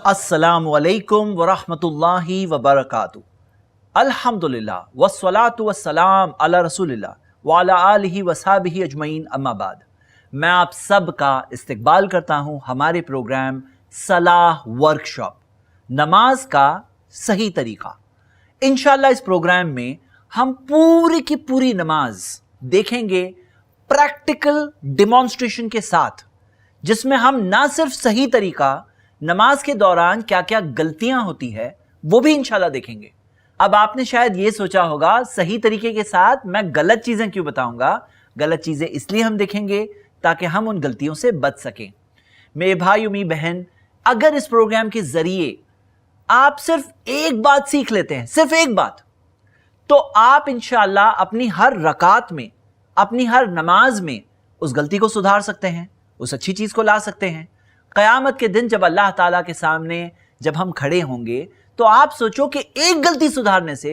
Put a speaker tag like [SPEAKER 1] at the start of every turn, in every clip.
[SPEAKER 1] अस्सलामु अलैकुम वरहमतुल्लाहि वबरकातुहू। अल्हम्दुलिल्लाह वस्सलातु वस्सलाम अला रसूलिल्लाह व अला आलिहि वसहबिहि अजमईन अम्मा बाद। मैं आप सब का इस्तकबाल करता हूँ हमारे प्रोग्राम सलाह वर्कशॉप, नमाज का सही तरीका। इंशाअल्लाह इस प्रोग्राम में हम पूरी की पूरी नमाज देखेंगे प्रैक्टिकल डिमॉन्स्ट्रेशन के साथ, जिसमें हम ना सिर्फ सही तरीका, नमाज के दौरान क्या क्या गलतियां होती है वो भी इंशाल्लाह देखेंगे। अब आपने शायद ये सोचा होगा सही तरीके के साथ मैं गलत चीजें क्यों बताऊंगा। गलत चीजें इसलिए हम देखेंगे ताकि हम उन गलतियों से बच सकें। मेरे भाई मेरी बहन, अगर इस प्रोग्राम के जरिए आप सिर्फ एक बात सीख लेते हैं, सिर्फ एक बात, तो आप इंशाअल्लाह अपनी हर रकात में, अपनी हर नमाज में उस गलती को सुधार सकते हैं, उस अच्छी चीज को ला सकते हैं। क़यामत के दिन जब अल्लाह ताला के सामने जब हम खड़े होंगे तो आप सोचो कि एक गलती सुधारने से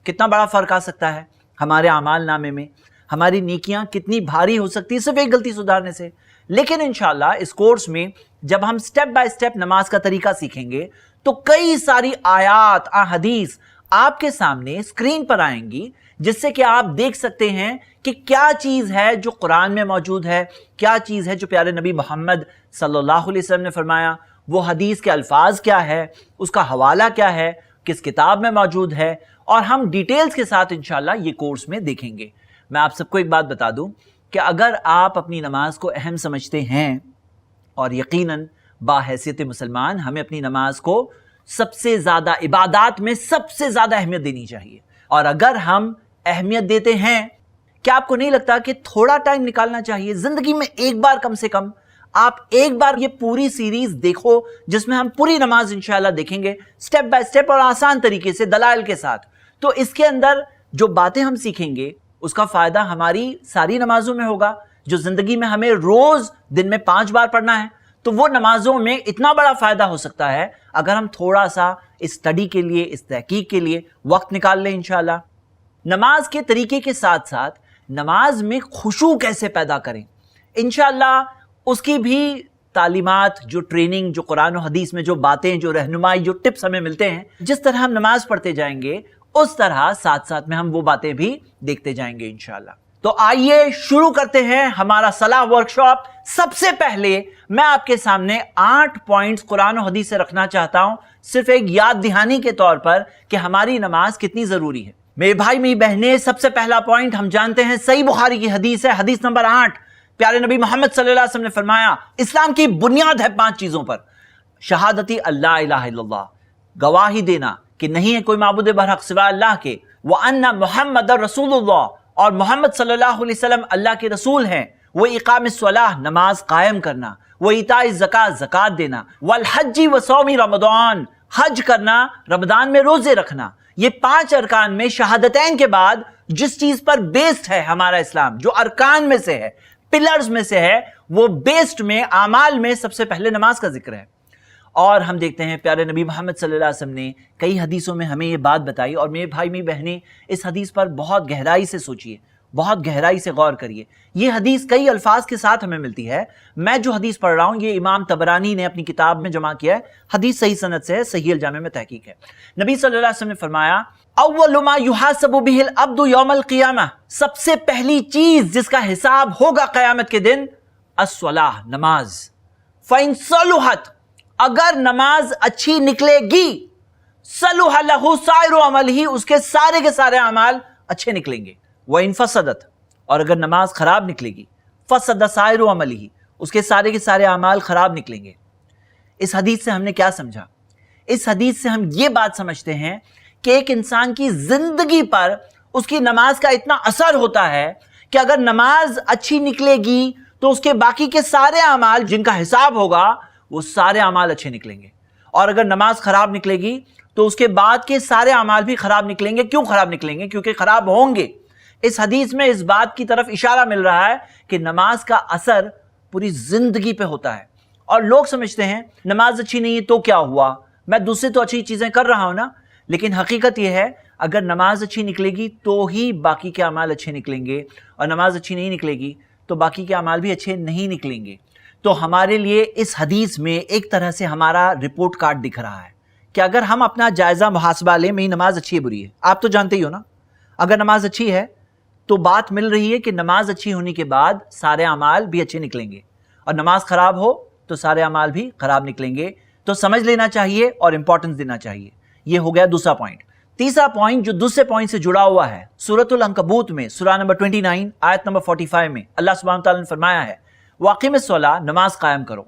[SPEAKER 1] कितना बड़ा फर्क आ सकता है हमारे आमाल नामे में, हमारी नेकियां कितनी भारी हो सकती है सिर्फ एक गलती सुधारने से। लेकिन इंशाअल्लाह इस कोर्स में जब हम स्टेप बाय स्टेप नमाज का तरीका सीखेंगे तो कई सारी आयात हदीस आपके सामने स्क्रीन पर आएंगी, जिससे कि आप देख सकते हैं कि क्या चीज है जो कुरान में मौजूद है, क्या चीज है जो प्यारे नबी मोहम्मद सल्लल्लाहु अलैहि वसल्लम ने फरमाया, वो हदीस के अल्फाज क्या है, उसका हवाला क्या है, किस किताब में मौजूद है, और हम डिटेल्स के साथ इंशाअल्लाह ये कोर्स में देखेंगे। मैं आप सबको एक बात बता दूं कि अगर आप अपनी नमाज को अहम समझते हैं, और यकीनन बाहैसियत मुसलमान हमें अपनी नमाज को सबसे ज्यादा इबादात में सबसे ज्यादा अहमियत देनी चाहिए, और अगर हम अहमियत देते हैं, क्या आपको नहीं लगता कि थोड़ा टाइम निकालना चाहिए जिंदगी में एक बार, कम से कम आप एक बार ये पूरी सीरीज देखो जिसमें हम पूरी नमाज इंशाअल्लाह देखेंगे स्टेप बाय स्टेप और आसान तरीके से दलाइल के साथ। तो इसके अंदर जो बातें हम सीखेंगे उसका फायदा हमारी सारी नमाजों में होगा। जो जिंदगी में हमें रोज दिन में 5 बार पढ़ना है, तो वो नमाजों में इतना बड़ा फायदा हो सकता है अगर हम थोड़ा सा इस स्टडी के लिए, इस तहकीक के लिए वक्त निकाल लें इंशाअल्लाह। नमाज के तरीके के साथ साथ नमाज में खुशू कैसे पैदा करें, इंशाअल्लाह उसकी भी तालीमात, जो ट्रेनिंग, जो कुरान और हदीस में जो बातें, जो रहनुमाई, जो टिप्स हमें मिलते हैं, जिस तरह हम नमाज पढ़ते जाएंगे उस तरह साथ साथ में हम वो बातें भी देखते जाएंगे इंशाअल्लाह। तो आइए शुरू करते हैं हमारा सलाह वर्कशॉप। सबसे पहले मैं आपके सामने 8 पॉइंट्स कुरान और हदीस से रखना चाहता हूं, सिर्फ एक याद दहानी के तौर पर कि हमारी नमाज कितनी जरूरी है। मेरे भाई मेरी बहनें, सबसे पहला पॉइंट हम जानते हैं, सही बुखारी की हदीस है, हदीस नंबर 8। प्यारे नबी मोहम्मद सल्लल्लाहु अलैहि वसल्लम ने फरमाया, इस्लाम की बुनियाद है 5 चीजों पर। शहादती अल्लाह इलाहा इल्लल्लाह, गवाही देना कि नहीं है कोई माबूद बरहक सिवा अल्लाह के, व अन्ना मुहम्मदर रसूलुल्लाह, और मोहम्मद सल्लल्लाहु अलैहि वसल्लम अल्लाह के रसूल हैं। वो इकामिस सलाह, नमाज कायम करना, वो इताई ज़कात, ज़कात देना, वल हज्जी व सौमी रमज़ान, हज करना, रमज़ान में रोजे रखना। ये 5 अरकान में शहादतैन के बाद जिस चीज पर बेस्ड है हमारा इस्लाम, जो अरकान में से है, पिलर्स में से है, वो बेस्ड में, आमाल में सबसे पहले नमाज का जिक्र है। और हम देखते हैं प्यारे नबी मोहम्मद सल्लल्लाहु अलैहि वसल्लम ने कई हदीसों में हमें ये बात बताई, और मेरे भाई मेरी बहनें इस हदीस पर बहुत गहराई से सोचिए, बहुत गहराई से गौर करिए। ये हदीस कई अल्फाज के साथ हमें मिलती है। मैं जो हदीस पढ़ रहा हूं ये इमाम तबरानी ने अपनी किताब में जमा किया है, हदीस सही सनद से है, सही अल जामे में तहकीक है। नबी सल्लल्लाहु अलैहि वसल्लम ने फरमाया, अव्वलु मा युहासबु बिहिल अब्दु यौमल क़ियामह, सबसे पहली चीज जिसका हिसाब होगा क़यामत के दिन, अस्सलाह, नमाज। फ़इन सलुहत, अगर नमाज अच्छी निकलेगी, सलुह लहु साइरु अमलिही, उसके सारे के सारे अमाल अच्छे निकलेंगे। व इन फसदत, और अगर नमाज खराब निकलेगी, फसद साइरु अमलिही, उसके सारे के सारे अमाल खराब निकलेंगे। इस हदीस से हमने क्या समझा? इस हदीस से हम ये बात समझते हैं कि एक इंसान की जिंदगी पर उसकी नमाज का इतना असर होता है कि अगर नमाज अच्छी निकलेगी तो उसके बाकी के सारे अमाल जिनका हिसाब होगा वो सारे अमाल अच्छे निकलेंगे, और अगर नमाज खराब निकलेगी तो उसके बाद के सारे अमाल भी खराब निकलेंगे। क्यों खराब निकलेंगे? क्योंकि खराब होंगे। इस हदीस में इस बात की तरफ इशारा मिल रहा है कि नमाज का असर पूरी जिंदगी पे होता है। और लोग समझते हैं नमाज अच्छी नहीं है तो क्या हुआ, मैं दूसरे तो अच्छी चीजें कर रहा हूं ना। लेकिन हकीकत यह है, अगर नमाज अच्छी निकलेगी तो ही बाकी के अमाल अच्छे निकलेंगे, और नमाज अच्छी नहीं निकलेगी तो बाकी के अमाल भी अच्छे नहीं निकलेंगे। تو ہمارے لیے اس حدیث میں ایک طرح سے ہمارا رپورٹ کارڈ دکھ رہا ہے کہ اگر ہم اپنا جائزہ محاسبہ لیں، میری نماز اچھی ہے بری ہے، آپ تو جانتے ہی ہو نا، اگر نماز اچھی ہے تو بات مل رہی ہے کہ نماز اچھی ہونے کے بعد سارے اعمال بھی اچھے نکلیں گے، اور نماز خراب ہو تو سارے اعمال بھی خراب نکلیں گے. تو سمجھ لینا چاہیے اور امپورٹنس دینا چاہیے. یہ ہو گیا دوسرا پوائنٹ. تیسرا پوائنٹ جو دوسرے پوائنٹ سے جڑا ہوا ہے، سورۃ العنکبوت میں سورہ نمبر 29 آیت نمبر 45 میں اللہ سبحانہ تعالیٰ نے فرمایا ہے وَأَقِمِ الصَّلَاةَ، نماز قائم کرو،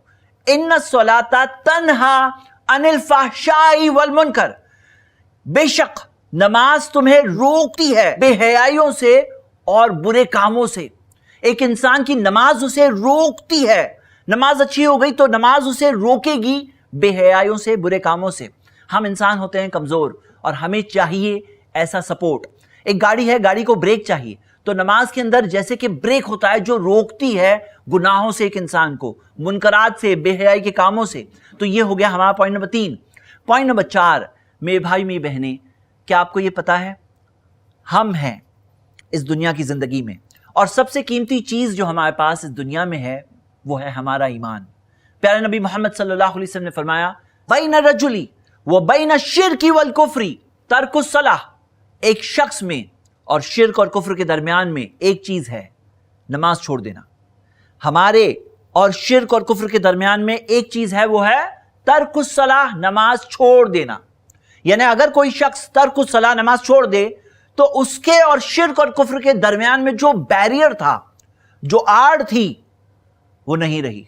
[SPEAKER 1] إِنَّ الصَّلَاةَ تَنْهَا عَنِ الْفَحْشَاءِ وَالْمُنکَرِ، بے شک نماز تمہیں روکتی ہے بے حیائیوں سے اور برے کاموں سے. ایک انسان کی نماز اسے روکتی ہے. نماز اچھی ہو گئی تو نماز اسے روکے گی بے حیائیوں سے، برے کاموں سے. ہم انسان ہوتے ہیں کمزور اور ہمیں چاہیے ایسا سپورٹ. ایک گاڑی ہے، گاڑی کو بریک چاہیے، تو نماز کے اندر جیسے کہ بریک ہوتا ہے جو روکتی ہے گناہوں سے ایک انسان کو، منکرات سے، بے حیائی کے کاموں سے. تو یہ ہو گیا ہمارا پوائنٹ نمبر 3. پوائنٹ نمبر 4، میرے بھائی میری بہنیں، کیا آپ کو یہ پتا ہے ہم ہیں اس دنیا کی زندگی میں، اور سب سے قیمتی چیز جو ہمارے پاس اس دنیا میں ہے وہ ہے ہمارا ایمان. پیارے نبی محمد صلی اللہ علیہ وسلم نے فرمایا بین الرجل وبین الشرک والکفر ترک الصلاۃ، ایک شخص میں اور شرک اور کفر کے درمیان میں ایک چیز ہے، نماز چھوڑ دینا. ہمارے اور شرک اور کفر کے درمیان میں ایک چیز ہے، وہ ہے ترک الصلاۃ، نماز چھوڑ دینا. یعنی اگر کوئی شخص ترک الصلاۃ، نماز چھوڑ دے، تو اس کے اور شرک اور کفر کے درمیان میں جو بیریئر تھا، جو آڑ تھی، وہ نہیں رہی.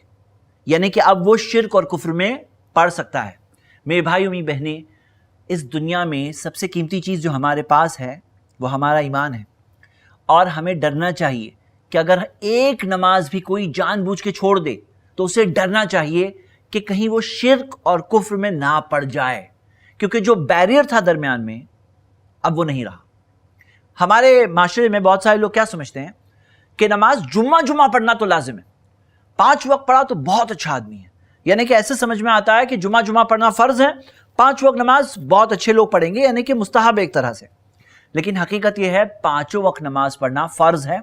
[SPEAKER 1] یعنی کہ اب وہ شرک اور کفر میں پڑ سکتا ہے. میرے بھائی اور میری بہنیں، اس دنیا میں سب سے قیمتی چیز جو ہمارے پاس ہے وہ ہمارا ایمان ہے. اور ہمیں ڈرنا چاہیے کہ اگر ایک نماز بھی کوئی جان بوجھ کے چھوڑ دے تو اسے ڈرنا چاہیے کہ کہیں وہ شرک اور کفر میں نہ پڑ جائے، کیونکہ جو بیریئر تھا درمیان میں اب وہ نہیں رہا. ہمارے معاشرے میں بہت سارے لوگ کیا سمجھتے ہیں کہ نماز جمعہ پڑھنا تو لازم ہے، 5 وقت پڑھا تو بہت اچھا آدمی ہے. یعنی کہ ایسے سمجھ میں آتا ہے کہ جمعہ پڑھنا فرض ہے، 5 وقت نماز بہت اچھے لوگ پڑھیں گے، یعنی کہ مستحب ایک طرح سے. لیکن حقیقت یہ ہے 5 وقت نماز پڑھنا فرض ہے،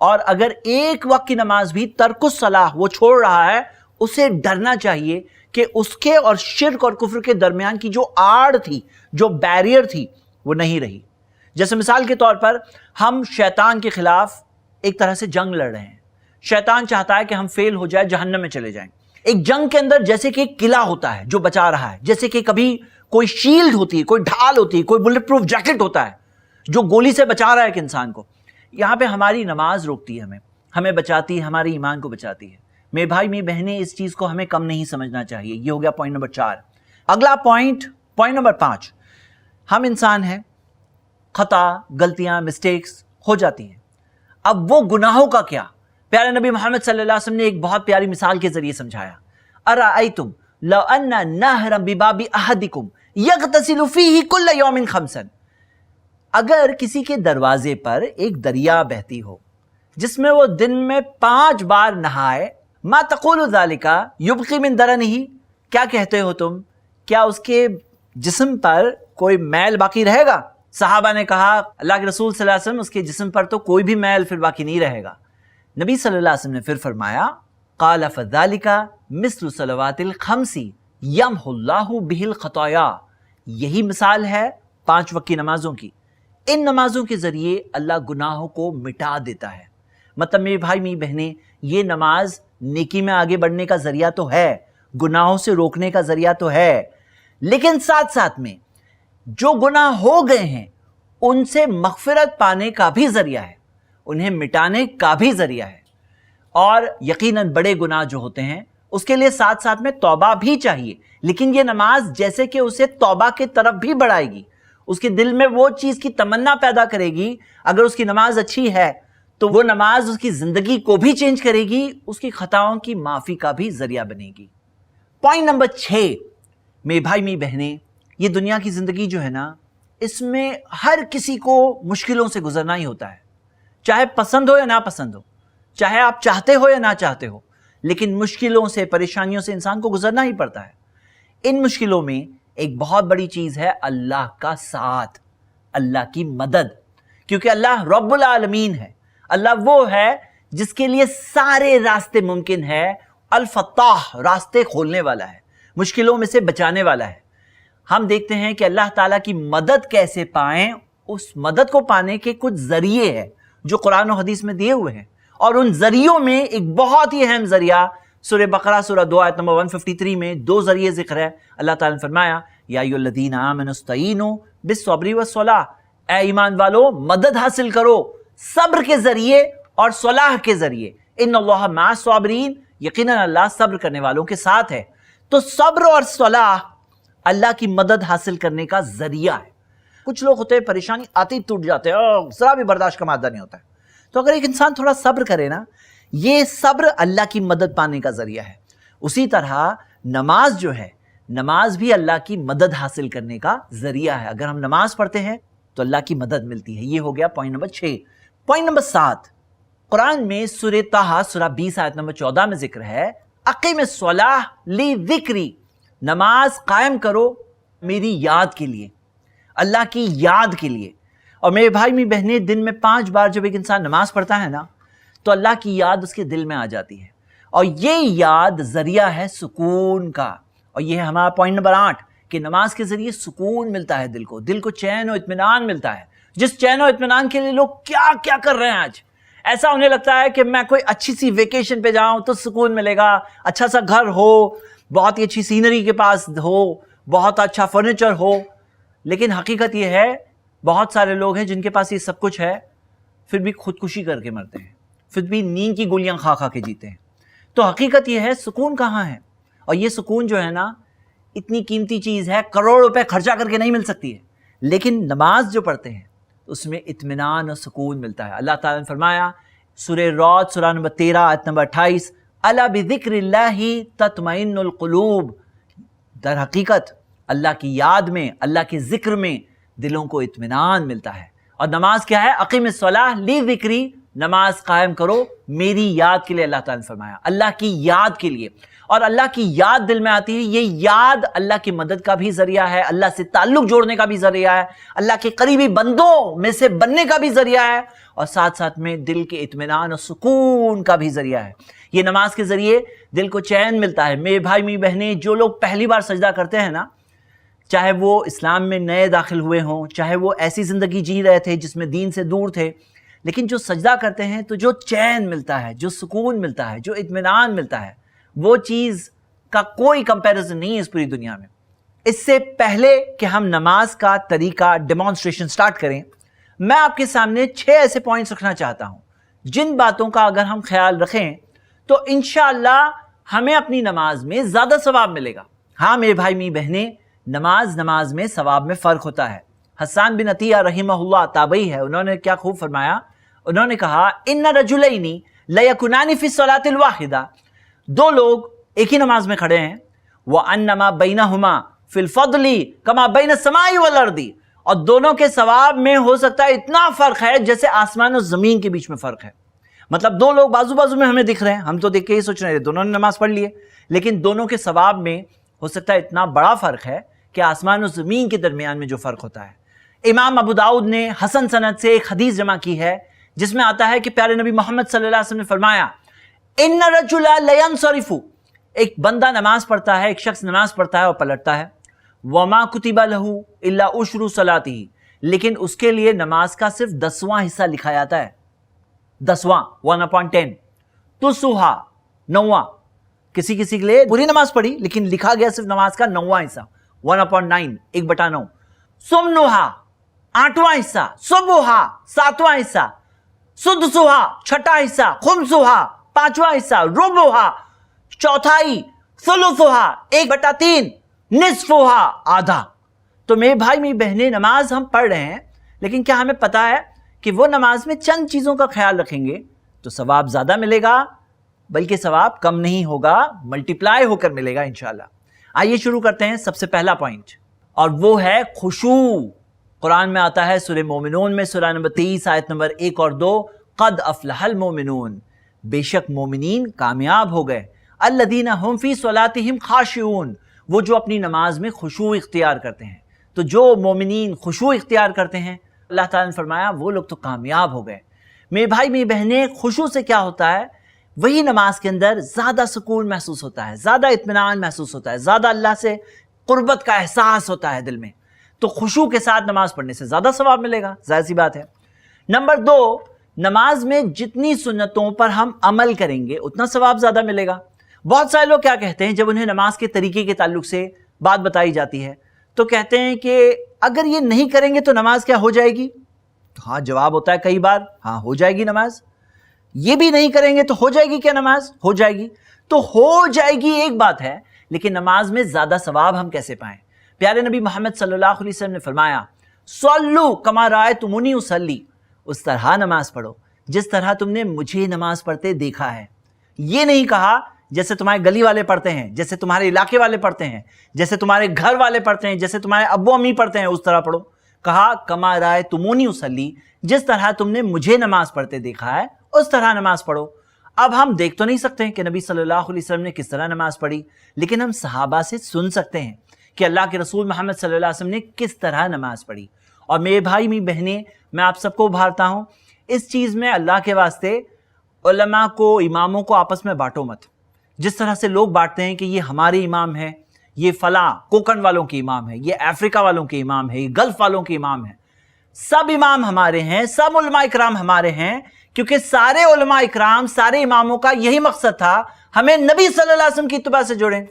[SPEAKER 1] اور اگر ایک وقت کی نماز بھی ترک الصلاۃ وہ چھوڑ رہا ہے، اسے ڈرنا چاہیے کہ اس کے اور شرک اور کفر کے درمیان کی جو آڑ تھی، جو بیریئر تھی، وہ نہیں رہی. جیسے مثال کے طور پر ہم شیطان کے خلاف ایک طرح سے جنگ لڑ رہے ہیں. شیطان چاہتا ہے کہ ہم فیل ہو جائے، جہنم میں چلے جائیں. ایک جنگ کے اندر جیسے کہ ایک قلعہ ہوتا ہے جو بچا رہا ہے، جیسے کہ کبھی کوئی شیلڈ ہوتی ہے، کوئی ڈھال ہوتی ہے، کوئی بلٹ پروف جیکٹ ہوتا ہے جو گولی سے بچا رہا ہے ایک انسان کو. یہاں پہ ہماری نماز روکتی ہے، ہمیں بچاتی ہے، ہمارے ایمان کو بچاتی ہے. میرے بھائی میری بہنیں، اس چیز کو ہمیں کم نہیں سمجھنا چاہیے. یہ ہو گیا پوائنٹ نمبر 4. اگلا پوائنٹ نمبر 5، ہم انسان ہیں، خطا، غلطیاں، مسٹیکس ہو جاتی ہیں. اب وہ گناہوں کا کیا؟ پیارے نبی محمد صلی اللہ علیہ وسلم نے ایک بہت پیاری مثال کے ذریعے سمجھایا. ارأیتم لو ان نہرا بباب احدکم یغتسل فیہ کل یوم 5، اگر کسی کے دروازے پر ایک دریا بہتی ہو جس میں وہ دن میں 5 بار نہائے، ما تقول ذالک یبقی من درنہ، کیا کہتے ہو تم، کیا اس کے جسم پر کوئی میل باقی رہے گا؟ صحابہ نے کہا اللہ کے رسول صلی اللہ علیہ وسلم، اس کے جسم پر تو کوئی بھی میل پھر باقی نہیں رہے گا. نبی صلی اللہ علیہ وسلم نے پھر فرمایا قال فذالک مثل صلوات الخمس یمحو اللہ بہ الخطایا، یہی مثال ہے 5 وقت کی نمازوں کی. ان نمازوں کے ذریعے اللہ گناہوں کو مٹا دیتا ہے. مطلب میرے بھائی میری بہنیں، یہ نماز نیکی میں آگے بڑھنے کا ذریعہ تو ہے، گناہوں سے روکنے کا ذریعہ تو ہے، لیکن ساتھ ساتھ میں جو گناہ ہو گئے ہیں ان سے مغفرت پانے کا بھی ذریعہ ہے، انہیں مٹانے کا بھی ذریعہ ہے. اور یقیناً بڑے گناہ جو ہوتے ہیں اس کے لیے ساتھ ساتھ میں توبہ بھی چاہیے، لیکن یہ نماز جیسے کہ اسے توبہ کی طرف بھی بڑھائے گی، اس کے دل میں وہ چیز کی تمنا پیدا کرے گی. اگر اس کی نماز اچھی ہے تو وہ نماز اس کی زندگی کو بھی چینج کرے گی، اس کی خطاؤں کی معافی کا بھی ذریعہ بنے گی. پوائنٹ نمبر 6، میرے بھائی میری بہنیں، یہ دنیا کی زندگی جو ہے نا، اس میں ہر کسی کو مشکلوں سے گزرنا ہی ہوتا ہے، چاہے پسند ہو یا نہ پسند ہو، چاہے آپ چاہتے ہو یا نہ چاہتے ہو، لیکن مشکلوں سے، پریشانیوں سے انسان کو گزرنا ہی پڑتا ہے. ان مشکلوں میں ایک بہت بڑی چیز ہے اللہ کا ساتھ، اللہ کی مدد، کیونکہ اللہ رب العالمین ہے. اللہ وہ ہے جس کے لیے سارے راستے ممکن ہے. الفتاح راستے کھولنے والا ہے، مشکلوں میں سے بچانے والا ہے۔ ہم دیکھتے ہیں کہ اللہ تعالیٰ کی مدد کیسے پائیں، اس مدد کو پانے کے کچھ ذریعے ہیں جو قرآن و حدیث میں دیے ہوئے ہیں، اور ان ذریعوں میں ایک بہت ہی اہم ذریعہ سورہ بقرہ سورہ 2 آیت نمبر 153 میں 2 ذریعے ذکر ہے۔ اللہ تعالیٰ نے فرمایا یا ایھا الذین آمنوا استعینوا بالصبر والصلاۃ، اے ایمان والو مدد حاصل کرو صبر کے ذریعے اور صلاح کے ذریعے، ان اللہ مع الصابرین، یقیناً اللہ صبر کرنے والوں کے ساتھ ہے۔ تو صبر اور صلاح اللہ کی مدد حاصل کرنے کا ذریعہ ہے۔ کچھ لوگ ہوتے ہیں پریشانی آتے ہی ٹوٹ جاتے ہیں، ذرا بھی برداشت کا مادہ نہیں ہوتا ہے۔ تو اگر ایک انسان تھوڑا صبر کرے نا، یہ صبر اللہ کی مدد پانے کا ذریعہ ہے۔ اسی طرح نماز جو ہے، نماز بھی اللہ کی مدد حاصل کرنے کا ذریعہ ہے۔ اگر ہم نماز پڑھتے ہیں تو اللہ کی مدد ملتی ہے۔ یہ ہو گیا پوائنٹ نمبر 6۔ پوائنٹ نمبر 7، قرآن میں سورہ طٰہٰ سورہ 20 آیت نمبر 14 میں ذکر ہے اقیم الصلاۃ لذکری، نماز قائم کرو میری یاد کے لیے، اللہ کی یاد کے لیے۔ اور میرے بھائی میری بہنیں، دن میں 5 بار جب ایک انسان نماز پڑھتا ہے نا تو اللہ کی یاد اس کے دل میں آ جاتی ہے، اور یہ یاد ذریعہ ہے سکون کا۔ اور یہ ہے ہمارا پوائنٹ نمبر 8 کہ نماز کے ذریعے سکون ملتا ہے دل کو چین و اطمینان ملتا ہے، جس چین و اطمینان کے لیے لوگ کیا کیا کر رہے ہیں آج۔ ایسا انہیں لگتا ہے کہ میں کوئی اچھی سی ویکیشن پہ جاؤں تو سکون ملے گا، اچھا سا گھر ہو، بہت ہی اچھی سینری کے پاس ہو، بہت اچھا فرنیچر ہو۔ لیکن حقیقت یہ ہے بہت سارے لوگ ہیں جن کے پاس یہ سب کچھ ہے، پھر بھی خودکشی کر کے مرتے ہیں، پھر بھی نیند کی گولیاں کھا کھا کے جیتے ہیں۔ تو حقیقت یہ ہے سکون کہاں ہے؟ اور یہ سکون جو ہے نا اتنی قیمتی چیز ہے، کروڑ روپے خرچہ کر کے نہیں مل سکتی ہے، لیکن نماز جو پڑھتے ہیں اس میں اطمینان اور سکون ملتا ہے۔ اللہ تعالیٰ نے فرمایا سورہ رعد سورہ نمبر 13 آیت نمبر 28 الا بذکر اللہ تطمئن القلوب، در حقیقت اللہ کی یاد میں، اللہ کے ذکر میں دلوں کو اطمینان ملتا ہے۔ اور نماز کیا ہے؟ اقیم الصلاۃ لذکری، نماز قائم کرو میری یاد کے لیے۔ اللہ تعالیٰ نے فرمایا اللہ کی یاد کے لیے، اور اللہ کی یاد دل میں آتی ہے، یہ یاد اللہ کی مدد کا بھی ذریعہ ہے، اللہ سے تعلق جوڑنے کا بھی ذریعہ ہے، اللہ کے قریبی بندوں میں سے بننے کا بھی ذریعہ ہے، اور ساتھ ساتھ میں دل کے اطمینان اور سکون کا بھی ذریعہ ہے۔ یہ نماز کے ذریعے دل کو چین ملتا ہے۔ میرے بھائی میری بہنیں، جو لوگ پہلی بار سجدہ کرتے ہیں نا، چاہے وہ اسلام میں نئے داخل ہوئے ہوں، چاہے وہ ایسی زندگی جی رہے تھے جس میں دین سے دور تھے، لیکن جو سجدہ کرتے ہیں تو جو چین ملتا ہے، جو سکون ملتا ہے، جو اطمینان ملتا ہے، وہ چیز کا کوئی کمپیریزن نہیں ہے اس پوری دنیا میں۔ اس سے پہلے کہ ہم نماز کا طریقہ ڈیمانسٹریشن سٹارٹ کریں، میں آپ کے سامنے 6 ایسے پوائنٹس رکھنا چاہتا ہوں جن باتوں کا اگر ہم خیال رکھیں تو انشاءاللہ ہمیں اپنی نماز میں زیادہ ثواب ملے گا۔ ہاں میرے بھائی میری بہنیں، نماز میں ثواب میں فرق ہوتا ہے۔ حسان بن عطیہ رحمہ اللہ تابعی ہے، انہوں نے کیا خوب فرمایا، انہوں نے کہا ان رجلین لیکونان فی الصلاۃ الواحدہ، 2 لوگ ایک ہی نماز میں کھڑے ہیں، وانما بینہما فی الفضل کما بین السماء والارض، اور دونوں کے ثواب میں ہو سکتا ہے اتنا فرق ہے جیسے آسمان اور زمین کے بیچ میں فرق ہے۔ مطلب 2 لوگ بازو بازو میں ہمیں دکھ رہے ہیں، ہم تو دیکھ کے یہ سوچ رہے ہیں دونوں نے نماز پڑھ لی ہے، لیکن دونوں کے ثواب میں ہو سکتا ہے اتنا بڑا فرق ہے کہ آسمان و زمین کے درمیان میں جو فرق ہوتا ہے۔ امام ابو داؤد نے حسن سند سے ایک حدیث جمع کی ہے جس میں آتا ہے کہ پیارے نبی محمد صلی اللہ علیہ وسلم نے فرمایا ان رجل لینصرف، ایک بندہ نماز پڑھتا ہے، ایک شخص نماز پڑھتا ہے اور پلٹتا ہے، وما کتب له الا عشر صلاته، لیکن اس کے لیے نماز کا صرف 10واں حصہ لکھا جاتا ہے، 10واں 1/10، تسوہا 9واں، کسی کے لیے پوری نماز پڑھی لیکن لکھا گیا صرف نماز کا 9واں حصہ 1/9، 1/9، سمنوہا 8واں حصہ، صبحا 7واں حصہ، سدسوہا 6واں حصہ، خمسوہا 5واں حصہ، ربعہا 1/4، ثلثوہا 1/3، نصفوہا آدھا۔ تو میرے بھائی میری بہنیں، نماز ہم پڑھ رہے ہیں لیکن کیا ہمیں پتا ہے کہ وہ نماز میں چند چیزوں کا خیال رکھیں گے تو ثواب زیادہ ملے گا، بلکہ ثواب کم نہیں ہوگا، ملٹیپلائی ہو کر ملے گا انشاءاللہ۔ آئیے شروع کرتے ہیں سب سے پہلا پوائنٹ، اور وہ ہے خشوع۔ قرآن میں آتا ہے سورہ مومنون میں سورہ نمبر 23 آیت نمبر 1 اور 2 قد افلح المومنون، بے شک مومنین کامیاب ہو گئے، الذین هم فی صلاتہم خاشعون، وہ جو اپنی نماز میں خشوع اختیار کرتے ہیں۔ تو جو مومنین خشوع اختیار کرتے ہیں، اللہ تعالیٰ نے فرمایا وہ لوگ تو کامیاب ہو گئے۔ میرے بھائی میری بہنیں، خشوع سے کیا ہوتا ہے؟ वही नमाज के अंदर ज़्यादा सुकून महसूस होता है, ज़्यादा इत्मीनान महसूस होता है, ज़्यादा अल्लाह से कुर्बत का एहसास होता है दिल में। तो खुशू के साथ नमाज पढ़ने से ज़्यादा सवाब मिलेगा, जाहिर सी बात है। नंबर 2, नमाज में जितनी सुन्नतों पर हम अमल करेंगे उतना सवाब ज़्यादा मिलेगा। बहुत सारे लोग क्या कहते हैं, जब उन्हें नमाज के तरीके के ताल्लुक से बात बताई जाती है तो कहते हैं कि अगर ये नहीं करेंगे तो नमाज क्या हो जाएगी? तो हाँ, जवाब होता है कई बार, हाँ हो जाएगी नमाज। ये भी नहीं करेंगे तो हो जाएगी क्या नमाज? हो जाएगी। तो हो जाएगी एक बात है, लेकिन नमाज में ज़्यादा सवाब हम कैसे पाएं? प्यारे नबी मोहम्मद सल्लल्लाहु अलैहि वसल्लम ने फरमाया, सल्लू कमा रायतुमूनी उसल्ली, उस तरह नमाज पढ़ो जिस तरह तुमने मुझे नमाज पढ़ते देखा है। ये नहीं कहा जैसे तुम्हारे गली वाले पढ़ते हैं, जैसे तुम्हारे इलाके वाले पढ़ते हैं, जैसे तुम्हारे घर वाले पढ़ते हैं, जैसे तुम्हारे अब्बू अम्मी पढ़ते हैं, उस तरह पढ़ो। कहा कमा रायतुमूनी उसल्ली, जिस तरह तुमने मुझे नमाज पढ़ते देखा है उस तरह नमाज पढ़ो। अब हम देख तो नहीं सकते हैं कि नबी सल्लल्लाहु अलैहि वसल्लम ने किस तरह नमाज पढ़ी, लेकिन हम सहाबा से सुन सकते हैं कि अल्लाह के रसूल मोहम्मद सल्लल्लाहु अलैहि वसल्लम ने किस तरह नमाज पढ़ी। और मेरे भाई मेरी बहनें, मैं आप सबको उभारता हूँ, इस चीज़ में अल्लाह के वास्ते उलमा को, इमामों को आपस में बांटो मत। जिस तरह से लोग बांटते हैं कि ये हमारे इमाम है, ये फला कोकन वालों के इमाम है, ये अफ्रीका वालों के इमाम है, ये गल्फ वालों के इमाम है, सब इमाम हमारे हैं, सब उलमा इकराम हमारे हैं, क्योंकि सारे उलमा इकराम, सारे इमामों का यही मकसद था, हमें नबी सल्लल्लाहु अलैहि वसल्लम की इत्तिबा से जोड़ें।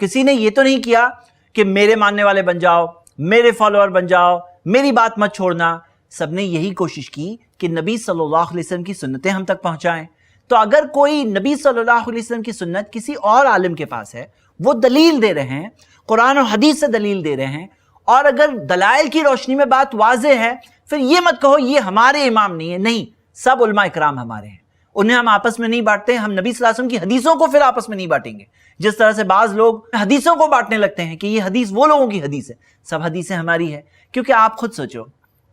[SPEAKER 1] किसी ने ये तो नहीं किया कि मेरे मानने वाले बन जाओ, मेरे फॉलोअर बन जाओ, मेरी बात मत छोड़ना। सबने यही कोशिश की कि नबी सल्लल्लाहु अलैहि वसल्लम की सुन्नतें हम तक पहुंचाएं। तो अगर कोई नबी सल्लल्लाहु अलैहि वसल्लम की सुन्नत किसी और आलिम के पास है, वो दलील दे रहे हैं, कुरान और हदीस से दलील दे रहे हैं, और अगर दलाइल की रोशनी में बात वाज़ेह है, फिर ये मत कहो ये हमारे इमाम नहीं है। नहीं, सब उलमा इकराम हमारे हैं, उन्हें हम आपस में नहीं बांटते। हम नबी सल्लल्लाहु अलैहि वसल्लम की हदीसों को फिर आपस में नहीं बांटेंगे। जिस तरह से बाज़ लोग हदीसों को बांटने लगते हैं कि ये हदीस वो लोगों की हदीस है, सब हदीसें हमारी है। क्योंकि आप खुद सोचो,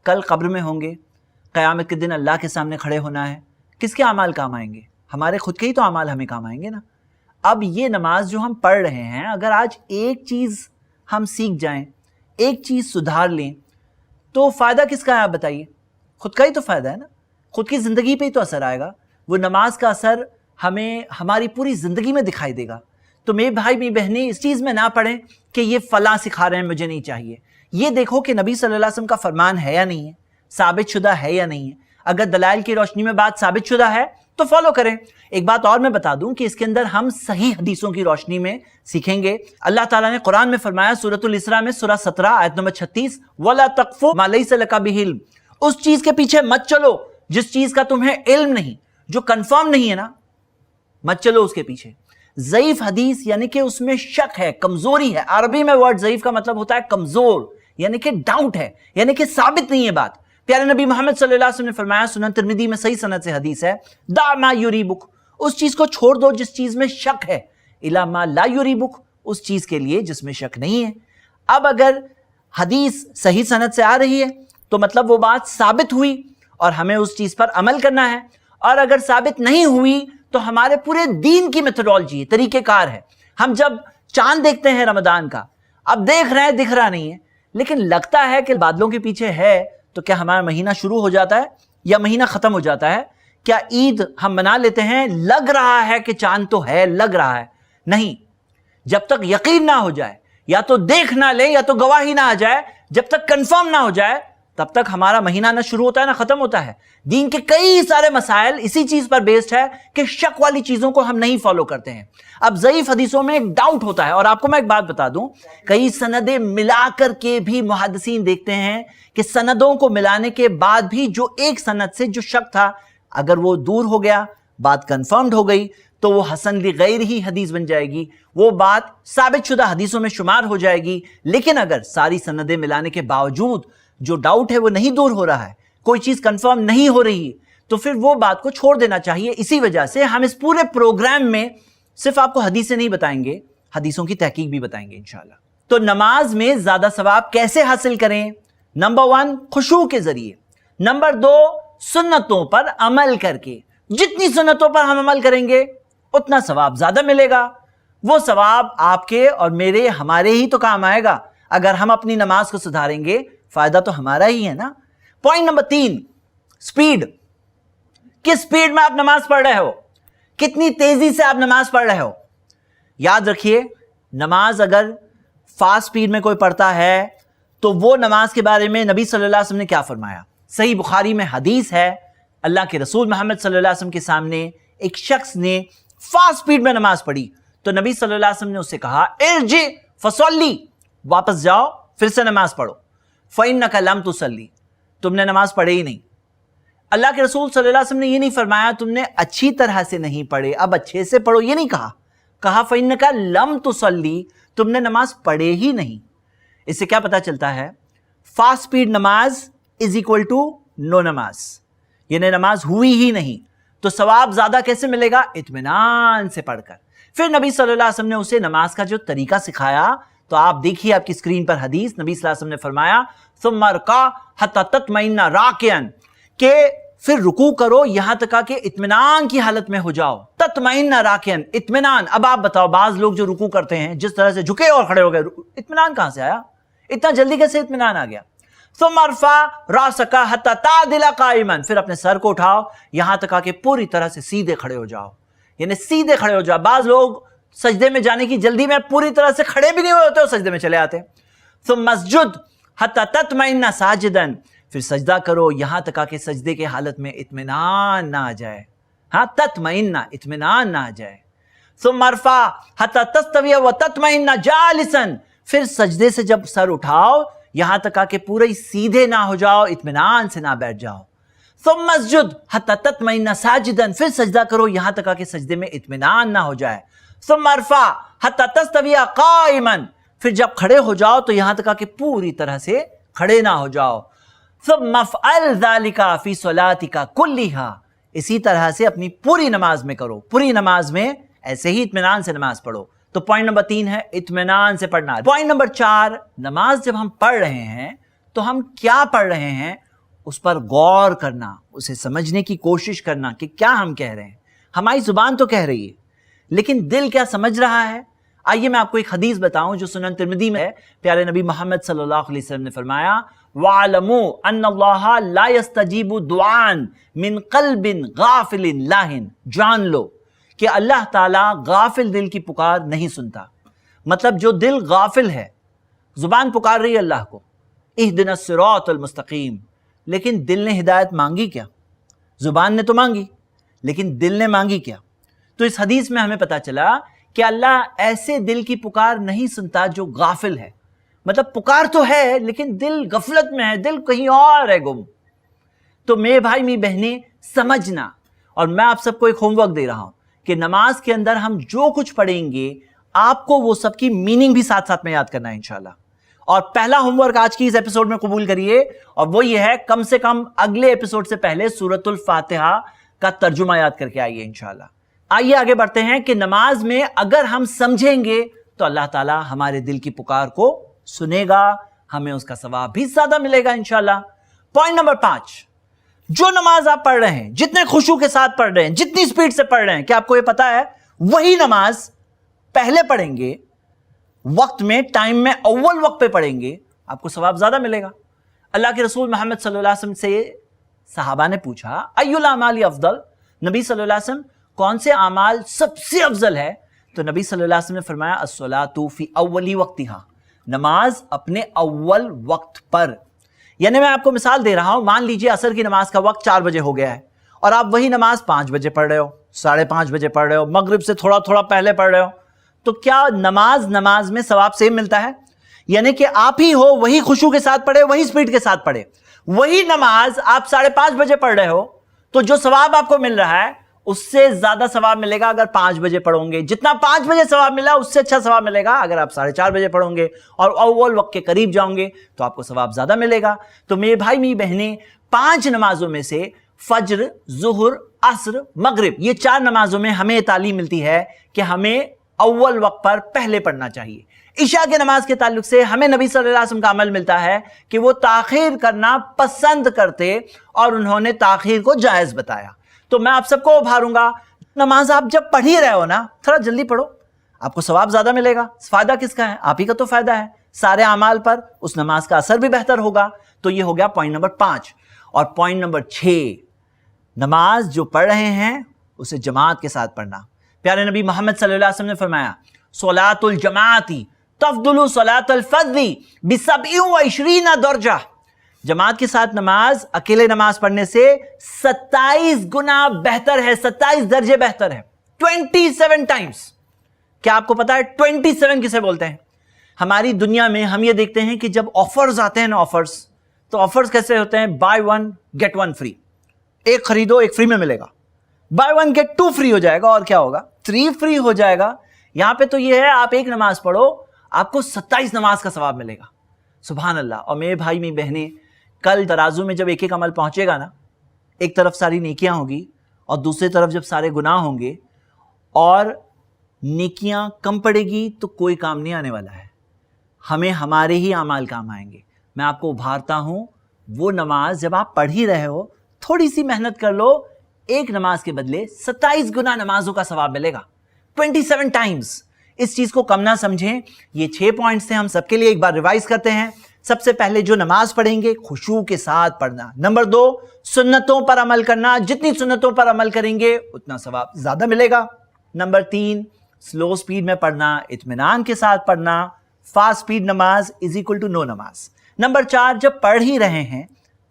[SPEAKER 1] कल कब्र में होंगे, क़यामत के दिन अल्लाह के सामने खड़े होना है, किसके अमाल काम आएंगे? हमारे खुद के ही तो अमाल हमें काम आएंगे ना। अब ये नमाज जो हम पढ़ रहे हैं, अगर आज एक चीज़ हम सीख जाएं, एक चीज़ सुधार लें, तो फ़ायदा किसका है आप बताइए? खुद का ही तो फ़ायदा है ना, खुद की ज़िंदगी पे ही तो असर आएगा। वो नमाज का असर हमें हमारी पूरी ज़िंदगी में दिखाई देगा। तो मेरे भाई मेरी बहनें, इस चीज़ में ना पढ़ें कि ये फ़लाँ सिखा रहे हैं मुझे नहीं चाहिए। ये देखो कि नबी सल्लल्लाहु अलैहि वसल्लम का फरमान है या नहीं है, साबित शुदा है या नहीं है। अगर दलाइल की रोशनी में बात साबित शुदा है तो फॉलो करें। एक बात और मैं बता दूं कि इसके अंदर हम सही हदीसों की रोशनी में सीखेंगे। अल्लाह ताला ने कुरान में फरमाया, सूरतुल इसरा में सूरा 17 आयत नंबर 36, वला तक़फ़ु मा लैसा लका बिही इल्म, उस चीज के पीछे मत चलो जिस चीज का तुम्हें इल्म नहीं, जो कंफर्म नहीं है ना, मत चलो उसके पीछे। ज़ईफ हदीस यानी कि उसमें शक है, कमजोरी है। अरबी में वर्ड ज़ईफ का मतलब होता है कमजोर, यानी कि डाउट है, यानी कि साबित नहीं है बात। प्यारे नबी मोहम्मद सल्लल्लाहु अलैहि वसल्लम ने फरमाया, सुनन तिरमिज़ी में सही सनद से हदीस है, दा मा युरीबुक, उस चीज को छोड़ दो जिस चीज में शक है, इला मा ला युरीबुक, उस चीज के लिए जिसमें शक नहीं है। अब अगर हदीस सही सनद से आ रही है तो मतलब वो बात साबित हुई और हमें उस चीज पर अमल करना है, और अगर साबित नहीं हुई तो हमारे पूरे दीन की मेथोडोलॉजी, तरीकेकार है। हम जब चांद देखते हैं रमजान का, अब देख रहे हैं, दिख रहा नहीं है, लेकिन लगता है कि बादलों के पीछे है, तो क्या हमारा महीना शुरू हो जाता है या महीना खत्म हो जाता है? क्या ईद हम मना लेते हैं, लग रहा है कि चांद तो है, लग रहा है? नहीं, जब तक यकीन ना हो जाए, या तो देख ना ले या तो गवाही ना आ जाए, जब तक कंफर्म ना हो जाए, तब तक हमारा महीना ना शुरू होता है ना खत्म होता है। दीन के कई सारे मसाइल इसी चीज पर बेस्ड है कि शक वाली चीजों को हम नहीं फॉलो करते हैं। अब ज़ईफ हदीसों में एक डाउट होता है, और आपको मैं एक बात बता दूं, कई सनदें मिलाकर के भी मुहद्दिसीन देखते हैं कि सनदों को मिलाने के बाद भी जो एक सनद से जो शक था, अगर वो दूर हो गया, बात कंफर्म्ड हो गई, तो वो हसन ली गैर ही हदीस बन जाएगी, वो बात साबित शुदा हदीसों में शुमार हो जाएगी। लेकिन अगर सारी सनदें मिलाने के बावजूद जो डाउट है वो नहीं दूर हो रहा है, कोई चीज कंफर्म नहीं हो रही, तो फिर वो बात को छोड़ देना चाहिए। इसी वजह से हम इस पूरे प्रोग्राम में सिर्फ आपको हदीसें नहीं बताएंगे, हदीसों की तहकीक भी बताएंगे इंशाल्लाह। तो नमाज में ज्यादा सवाब कैसे हासिल करें? नंबर 1, खुशू के जरिए। नंबर 2, सुन्नतों पर अमल करके। जितनी सुन्नतों पर हम अमल करेंगे उतना सवाब ज्यादा मिलेगा। वो सवाब आपके और मेरे, हमारे ही तो काम आएगा। अगर हम अपनी नमाज को सुधारेंगे, फायदा तो हमारा ही है ना। Point number 3, speed. किस स्पीड में आप नमाज पढ़ रहे हो, कितनी तेजी से आप नमाज पढ़ रहे हो। याद रखिए, नमाज अगर फास्ट स्पीड में कोई पढ़ता है तो वो नमाज के बारे में नबी सल्लल्लाहु अलैहि वसल्लम ने क्या फरमाया। सही बुखारी में हदीस है, अल्लाह के रसूल मोहम्मद सल्लल्लाहु अलैहि वसल्लम के सामने एक शख्स ने फास्ट स्पीड में नमाज पढ़ी तो नबी सल्लल्लाहु अलैहि वसल्लम ने उससे कहा, इरजी फसल्ली, वापस जाओ फिर से नमाज पढ़ो, फइन्नका लम तुसल्ली, तुमने नमाज पढ़े ही नहीं। अल्लाह के रसूल सल्लल्लाहु अलैहि वसल्लम ने ये नहीं फरमाया तुमने अच्छी तरह से नहीं पढ़े, अब अच्छे से पढ़ो, ये नहीं कहा फइन्नका लम तुसल्ली, तुमने नमाज पढ़े ही नहीं। इससे क्या पता चलता है, फास्ट स्पीड नमाज इज इक्वल टू नो नमाज, यानी नमाज हुई ही नहीं। तो सवाब ज्यादा कैसे मिलेगा, इत्मीनान से पढ़कर। फिर नबी सल्लल्लाहु अलैहि वसल्लम ने उसे नमाज का जो तरीका सिखाया, तो आप देखिए आपकी स्क्रीन पर हदीस, नबी सल्लल्लाहु अलैहि वसल्लम ने फरमाया सुम्मा रका हत्ता तत्मइन्ना राकियन, के फिर रुकू करो यहां तक कि इत्मीनान की हालत में हो जाओ। तत्मइन्ना राकियन, इत्मीनान। अब आप बताओ, बाज लोग जो रुकू करते हैं जिस तरह से झुके और खड़े हो गए, इत्मीनान कहां से आया, इतना जल्दी कैसे इत्मीनान आ गया। सुम्मा रफा रासका हत्ता तादिला काइमन, फिर अपने सर को उठाओ यहां तक कि पूरी तरह से सीधे खड़े हो जाओ, यानी सीधे खड़े हो जाओ। बाज लोग सजदे में जाने की जल्दी में पूरी तरह से खड़े भी नहीं हुए होते, सजदे में चले आते। सुम्मा मस्जुद हत्ता तत्मइन्ना साजिदन, फिर सजदा करो यहां तक कि सजदे के हालत में इत्मीनान ना आ जाए। हाँ, तत्मइन्ना, इत्मीनान ना आ जाए। सुम्मा रफा हत्ता तस्तविया व तत्मइन्ना जालिसन, फिर सजदे से जब सर उठाओ यहां तक कि पूरे सीधे ना हो जाओ, इत्मीनान से ना बैठ जाओ। सुम्मा मस्जुद हत्ता तत्मइन्ना साजिदन, फिर सजदा करो यहां तक कि सजदे में इत्मीनान ना हो जाए। सुम्मा रफा हत्ता तस्तविया काइमन, फिर जब खड़े हो जाओ तो यहां तक कि पूरी तरह से खड़े ना हो जाओ। सुम्मा फ़अल ज़ालिका फ़ी सलातिका कुल्लिहा, इसी तरह से अपनी पूरी नमाज में करो, पूरी नमाज में ऐसे ही इत्मीनान से नमाज पढ़ो। तो पॉइंट नंबर 3 है इत्मीनान से पढ़ना। पॉइंट नंबर 4, नमाज जब हम पढ़ रहे हैं तो हम क्या पढ़ रहे हैं उस पर गौर करना, उसे समझने की कोशिश करना कि क्या हम कह रहे हैं। हमारी जुबान तो कह रही है लेकिन दिल क्या समझ रहा है। आइए मैं आपको एक हदीस बताऊं जो सुनन तिरमिज़ी में है। प्यारे नबी मोहम्मद सल्लल्लाहु अलैहि वसल्लम ने फरमाया, वालमू अन्नल्लाह ला यस्तजीबु दुआन मिन क़ल्बिन गाफिलिन लाहिन, जान लो कि अल्लाह ताला गाफिल दिल की पुकार नहीं सुनता। मतलब जो दिल गाफिल है, जुबान पुकार रही है अल्लाह को, इहदिनस सिरातल मुस्तकीम, लेकिन दिल ने हिदायत मांगी क्या? जुबान ने तो मांगी लेकिन दिल ने मांगी क्या? तो इस हदीस में हमें पता चला कि अल्लाह ऐसे दिल की पुकार नहीं सुनता जो गाफिल है। मतलब पुकार तो है लेकिन दिल गफलत में है, दिल कहीं और है गुम। तो मेरे भाई मेरी बहनें समझना, और मैं आप सबको एक होमवर्क दे रहा हूं कि नमाज के अंदर हम जो कुछ पढ़ेंगे आपको वो सबकी मीनिंग भी साथ साथ में याद करना है इंशाल्लाह। और पहला होमवर्क आज की इस एपिसोड में कबूल करिए, और वो ये है कम से कम अगले एपिसोड से पहले सूरतुल फातिहा का तर्जुमा याद करके आइए इंशाल्लाह। आइए आगे बढ़ते हैं कि नमाज में अगर हम समझेंगे तो अल्लाह ताला हमारे दिल की पुकार को सुनेगा, हमें उसका सवाब भी ज्यादा मिलेगा इंशाल्लाह। पॉइंट नंबर 5, जो नमाज आप पढ़ रहे हैं, जितने खुशू के साथ पढ़ रहे हैं, जितनी स्पीड से पढ़ रहे हैं, क्या आपको ये पता है वही नमाज पहले पढ़ेंगे वक्त में, टाइम में, अव्वल वक्त पे पढ़ेंगे, आपको सवाब ज्यादा मिलेगा। अल्लाह के रसूल मोहम्मद सल्लल्लाहु अलैहि वसल्लम से सहाबा ने पूछा, अय्युल अमाली अफदल, नबी सल्लल्लाहु अलैहि वसल्लम कौन से अमाल सबसे अफजल है? तो नबी सल्लल्लाहु अलैहि वसल्लम ने फरमाया, अस्सलातु फी अव्वली वक्तिहा, नमाज अपने अव्वल वक्त पर। यानी मैं आपको मिसाल दे रहा हूं, मान लीजिए असर की नमाज का वक्त 4 बजे हो गया है और आप वही नमाज 5 बजे पढ़ रहे हो, 5:30 बजे पढ़ रहे हो, मगरिब से थोड़ा थोड़ा पहले पढ़ रहे हो, तो क्या नमाज में सवाब सेम मिलता है? यानी कि आप ही हो वही खुशू के साथ पढ़े, वही स्पीड के साथ पढ़े, वही नमाज आप 5:30 बजे पढ़ रहे हो, तो जो सवाब आपको मिल रहा है उससे ज्यादा सवाब मिलेगा अगर 5 बजे पढ़ोगे। जितना 5 बजे सवाब मिला उससे अच्छा सवाब मिलेगा अगर आप 4:30 बजे पढ़ोगे और अव्वल वक्त के करीब जाओगे तो आपको सवाब ज्यादा मिलेगा। तो मेरे भाई मेरी बहनें, 5 नमाजों में से फज्र, जुहर, असर, मगरिब, ये 4 नमाजों में हमें तालीम मिलती है कि हमें अव्वल वक्त पर पहले पढ़ना चाहिए। इशा के नमाज के ताल्लुक से हमें नबी सल्लल्लाहु अलैहि वसल्लम का अमल मिलता है कि वो ताखीर करना पसंद करते और उन्होंने ताखीर को जायज बताया। तो मैं आप सबको उभारूंगा, नमाज आप जब पढ़ ही रहे हो ना, थोड़ा जल्दी पढ़ो, आपको सवाब ज्यादा मिलेगा। फायदा किसका है? आप ही का तो फायदा है, सारे अमाल पर उस नमाज का असर भी बेहतर होगा। तो ये हो गया पॉइंट नंबर 5। और पॉइंट नंबर 6, नमाज जो पढ़ रहे हैं اسے جماعت کے ساتھ پڑھنا. پیارے نبی محمد صلی اللہ علیہ وسلم نے فرمایا صلاۃ الجماعتی تفضل صلاۃ الفرد ب27 درجہ. جماعت کے ساتھ نماز اکیلے نماز پڑھنے سے 27 گنا بہتر ہے, 27 درجے بہتر ہے, 27 ٹائمز. کیا آپ کو پتا ہے 27 کسے بولتے ہیں؟ ہماری دنیا میں ہم یہ دیکھتے ہیں کہ جب آفرز آتے ہیں نا, آفرز, تو آفرز کیسے ہوتے ہیں؟ بائی 1 گیٹ 1 فری, ایک خریدو ایک فری میں ملے گا. بائی 1 گیٹ 2 فری ہو جائے گا, اور کیا ہوگا؟ 3 فری ہو جائے گا. یہاں پہ تو یہ ہے آپ ایک نماز پڑھو آپ کو 27 نماز کا ثواب ملے گا. سبحان اللہ. اور میرے بھائی میری بہنیں, کل ترازو میں جب ایک ایک عمل پہنچے گا نا, ایک طرف ساری نیکیاں ہوگی اور دوسری طرف جب سارے گناہ ہوں گے, اور نیکیاں کم پڑے گی تو کوئی کام نہیں آنے والا ہے, ہمیں ہمارے ہی اعمال کام آئیں گے. میں آپ کو ابھارتا ہوں, وہ نماز جب آپ پڑھ ہی رہے ہو تھوڑی سی محنت کر لو, ایک نماز کے بدلے 27 گنا نمازوں کا ثواب ملے گا, 27 ٹائمز. اس چیز کو کم نہ سمجھیں. یہ 6 پوائنٹس تھے, ہم سب کے لیے ایک بار ریوائز کرتے ہیں. سب سے پہلے جو نماز پڑھیں گے خشوع کے ساتھ پڑھنا. نمبر 2, سنتوں پر عمل کرنا, جتنی سنتوں پر عمل کریں گے اتنا ثواب زیادہ ملے گا. نمبر 3, سلو سپیڈ میں پڑھنا, اطمینان کے ساتھ پڑھنا. فاسٹ سپیڈ نماز از اکول ٹو نو نماز. نمبر 4, جب پڑھ ہی رہے ہیں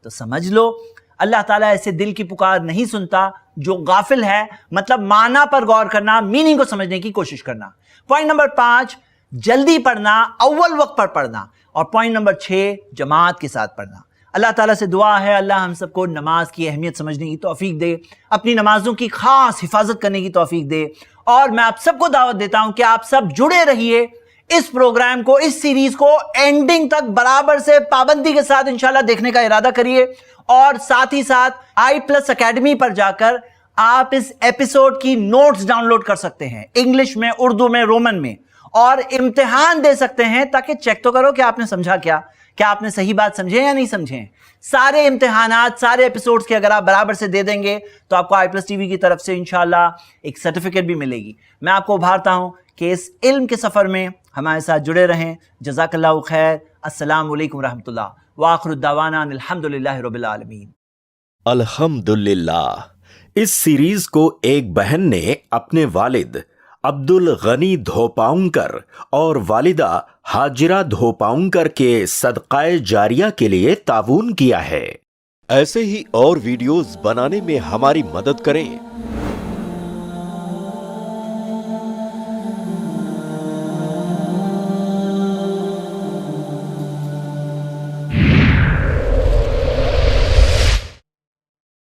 [SPEAKER 1] تو سمجھ لو اللہ تعالیٰ ایسے دل کی پکار نہیں سنتا جو غافل ہے, مطلب معنی پر غور کرنا, میننگ کو سمجھنے کی کوشش کرنا. پوائنٹ نمبر 5, جلدی پڑھنا, اول وقت پر پڑھنا. اور پوائنٹ نمبر 6, جماعت کے ساتھ پڑھنا. اللہ تعالیٰ سے دعا ہے اللہ ہم سب کو نماز کی اہمیت سمجھنے کی توفیق دے, اپنی نمازوں کی خاص حفاظت کرنے کی توفیق دے. اور میں آپ سب کو دعوت دیتا ہوں کہ آپ سب جڑے رہیے اس پروگرام کو, اس سیریز کو اینڈنگ تک برابر سے پابندی کے ساتھ انشاءاللہ دیکھنے کا ارادہ کریے. اور ساتھ ہی ساتھ i+ اکیڈمی پر جا کر آپ اس ایپیسوڈ کی نوٹس ڈاؤن لوڈ کر سکتے ہیں, انگلش میں, اردو میں, رومن میں, اور امتحان دے سکتے ہیں تاکہ چیک تو کرو کہ آپ نے سمجھا کیا آپ نے صحیح بات سمجھے یا نہیں سمجھے. سارے امتحانات سارے ایپیسوڈز کے اگر آپ برابر سے دے دیں گے تو آپ کو i+ TV کی طرف سے انشاءاللہ ایک سرٹیفکیٹ بھی ملے گی. میں آپ کو ابھارتا ہوں کہ اس علم کے سفر میں ہمارے ساتھ جڑے رہیں. جزاک اللہ خیر. السلام علیکم ورحمۃ اللہ. وآخر الدعوانا الحمدللہ رب العالمین.
[SPEAKER 2] الحمدللہ. اس سیریز کو ایک بہن نے اپنے والد عبدالغنی دھوپاؤنکر اور والدہ ہاجرہ دھوپاؤنکر کے صدقہ جاریہ کے لیے تعاون کیا ہے. ایسے ہی اور ویڈیوز بنانے میں ہماری مدد کریں.